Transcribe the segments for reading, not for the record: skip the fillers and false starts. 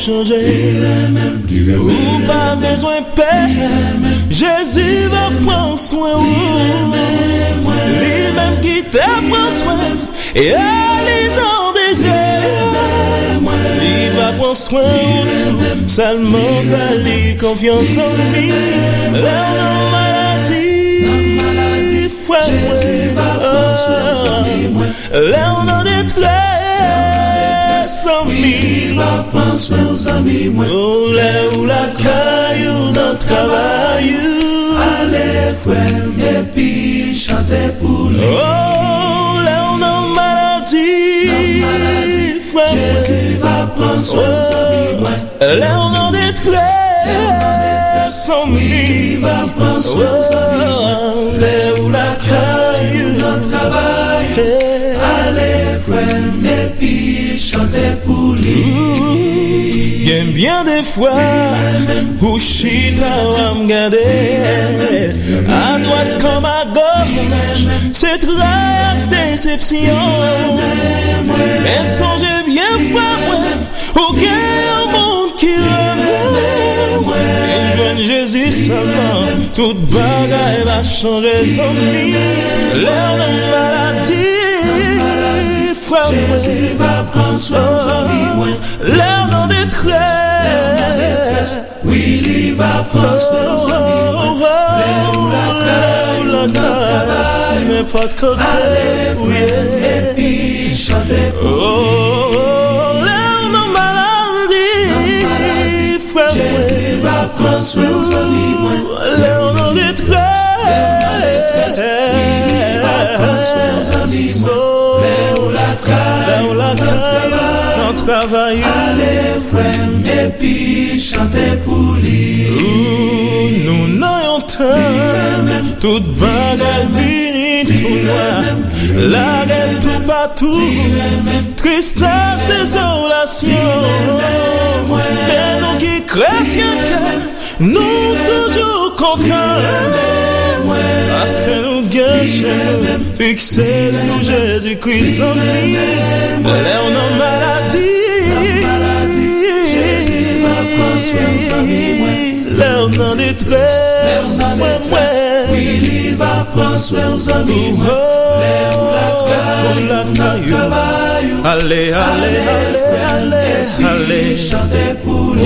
changer. Ou pas besoin de paix. Jésus va prendre soin. Lui-même qui t'a prend soin. Et allez dans des airs. Il va prendre soin de tout. Seulement fallait confiance en lui. Là, non, maladie. Jésus va prendre soin de moi. Là, on a des tresses. Il va prendre soin de moi. Oh, là où la caillou dans le travail. Allez, frère, et puis chantez pour lui. Oh, là, on a maladie. Frère, Jésus va prendre soin de moi. Là, on a des tresses. Il va prendre soin de moi. Là où la caillou dans le travail. Allez, frère, et puis chantez pour lui. Bien des fois, où chita va me garder, à droite comme à gauche, c'est très déception. Mais songez bien, frère, aucun monde qui aime. Et jeune Jésus seulement, toute bagaille va changer son vie. L'air de maladie. Jésus va prendre soin de moi. L'air dans détresse. Oui, il va prendre soin de moi. L'air où la caille, mais pas de côté. Allez, frère, et puis chantez pour lui. L'air dans maladie. Jésus va prendre soin de moi. L'air dans détresse. Oui, il va prendre soin de moi. Là où la caille, on travaille. Allez, frère, et puis chantez pour lui. Nous n'ayons temps, toute bagaille finie, tout noir. La guerre tout partout, tristesse, désolation. Mais nous qui chrétiens, nous toujours contents. Parce que nous gâchons, fixés sur Jésus-Christ en lui. Là on a maladie, Jésus va prendre soin de moi. Là on a détresse, oui, il va prendre soin de moi. Là on a travail, allez, chantez pour lui.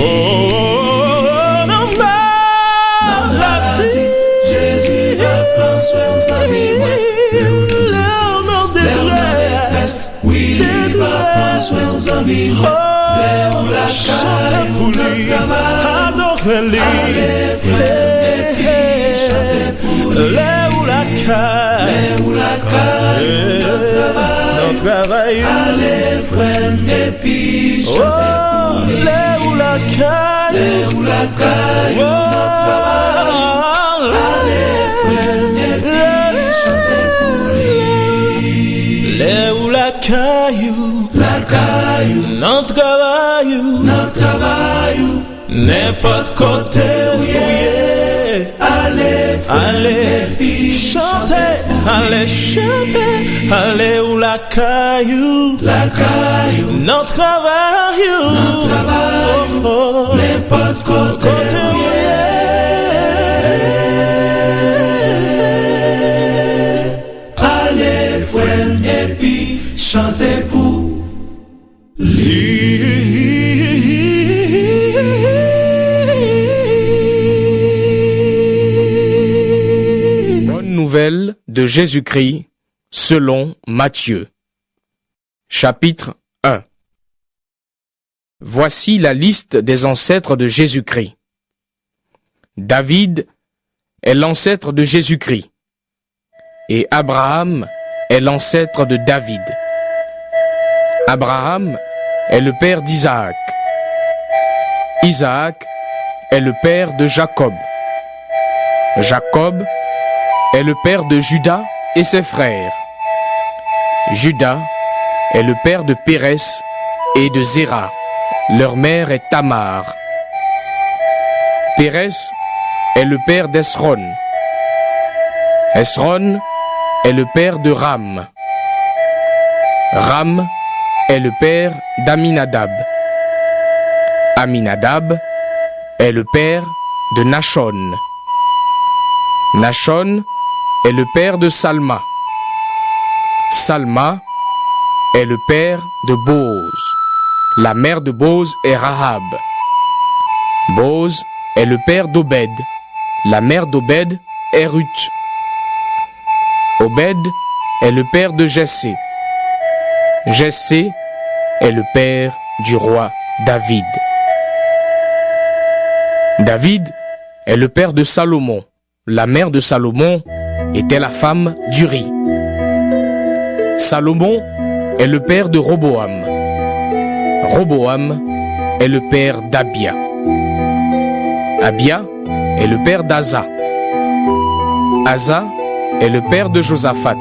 Jésus va prendre soin de moi. Détresse, oui, il va prendre soin de moi. Là où la caille, pour lui, adore-lui. Allez, frère, et puis chantez pour lui. Là où la caille, notre travail. Allez, frère, et puis chantez pour lui. Là où la caille, notre travail. Là où la caillou, notre travail, n'importe côté où y est. Allez, chanter, allez où la caillou, notre travail, n'importe côté où y est. Allez, frère, et puis chantez pour lui. Bonne nouvelle de Jésus-Christ selon Matthieu. Chapitre 1. Voici la liste des ancêtres de Jésus-Christ. David est l'ancêtre de Jésus-Christ et Abraham est l'ancêtre de David. Abraham est le père d'Isaac. Isaac est le père de Jacob. Jacob est le père de Juda et ses frères. Juda est le père de Pérès et de Zéra. Leur mère est Tamar. Pérès est le père d'Esron. Esron est le père de Ram. Ram est le père d'Aminadab. Aminadab est le père de Nachon. Nachon est le père de Salma. Salma est le père de Boz. La mère de Boz est Rahab. Boz est le père d'Obed. La mère d'Obed est Ruth. Obed est le père de Jessé. Jessé est le père du roi David. David est le père de Salomon. La mère de Salomon était la femme d'Uri. Salomon est le père de Roboam. Roboam est le père d'Abia. Abia est le père d'Asa. Asa est le père de Josaphat.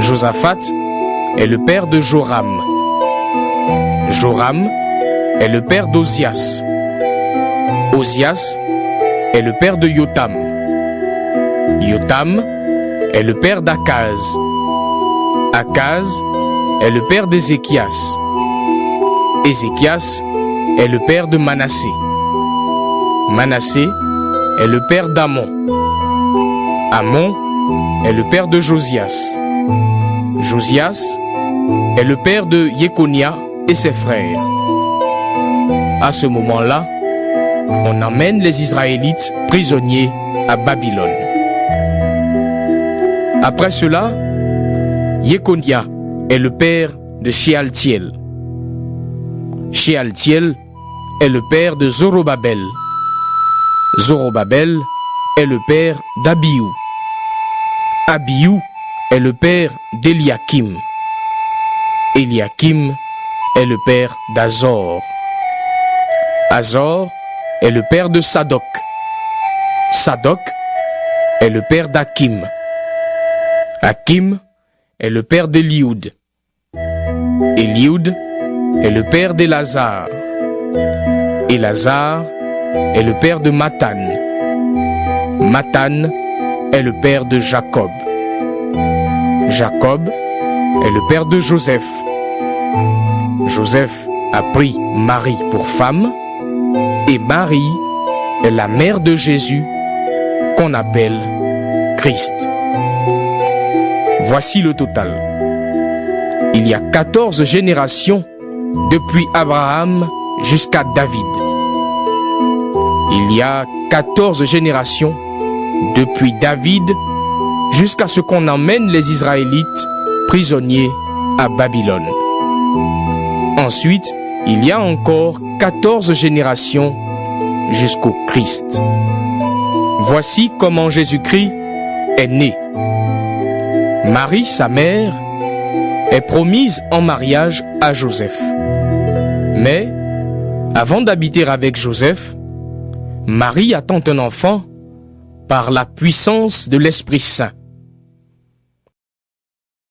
Josaphat est le père de Joram. Joram est le père d'Ozias. Ozias est le père de Yotam. Yotam est le père d'Akaz. Akaz est le père d'Ézéchias. Ézéchias est le père de Manassé. Manassé est le père d'Amon. Amon est le père de Josias. Josias est le père de Yekonia et ses frères. À ce moment-là, on emmène les Israélites prisonniers à Babylone. Après cela, Yekonia est le père de Shealtiel. Shealtiel est le père de Zorobabel. Zorobabel est le père d'Abiou. Abiou est le père d'Eliakim. Eliakim est le père d'Azor. Azor est le père de Sadok. Sadok est le père d'Akim. Akim est le père d'Élioud. Élioud est le père d'Élazar. Élazar est le père de Mathan. Mathan est le père de Jacob. Jacob est le père de Joseph. Joseph a pris Marie pour femme et Marie est la mère de Jésus qu'on appelle Christ. Voici le total. Il y a 14 générations depuis Abraham jusqu'à David. Il y a 14 générations depuis David jusqu'à ce qu'on emmène les Israélites prisonniers à Babylone. Ensuite, il y a encore 14 générations jusqu'au Christ. Voici comment Jésus-Christ est né. Marie, sa mère, est promise en mariage à Joseph. Mais, avant d'habiter avec Joseph, Marie attend un enfant par la puissance de l'Esprit Saint.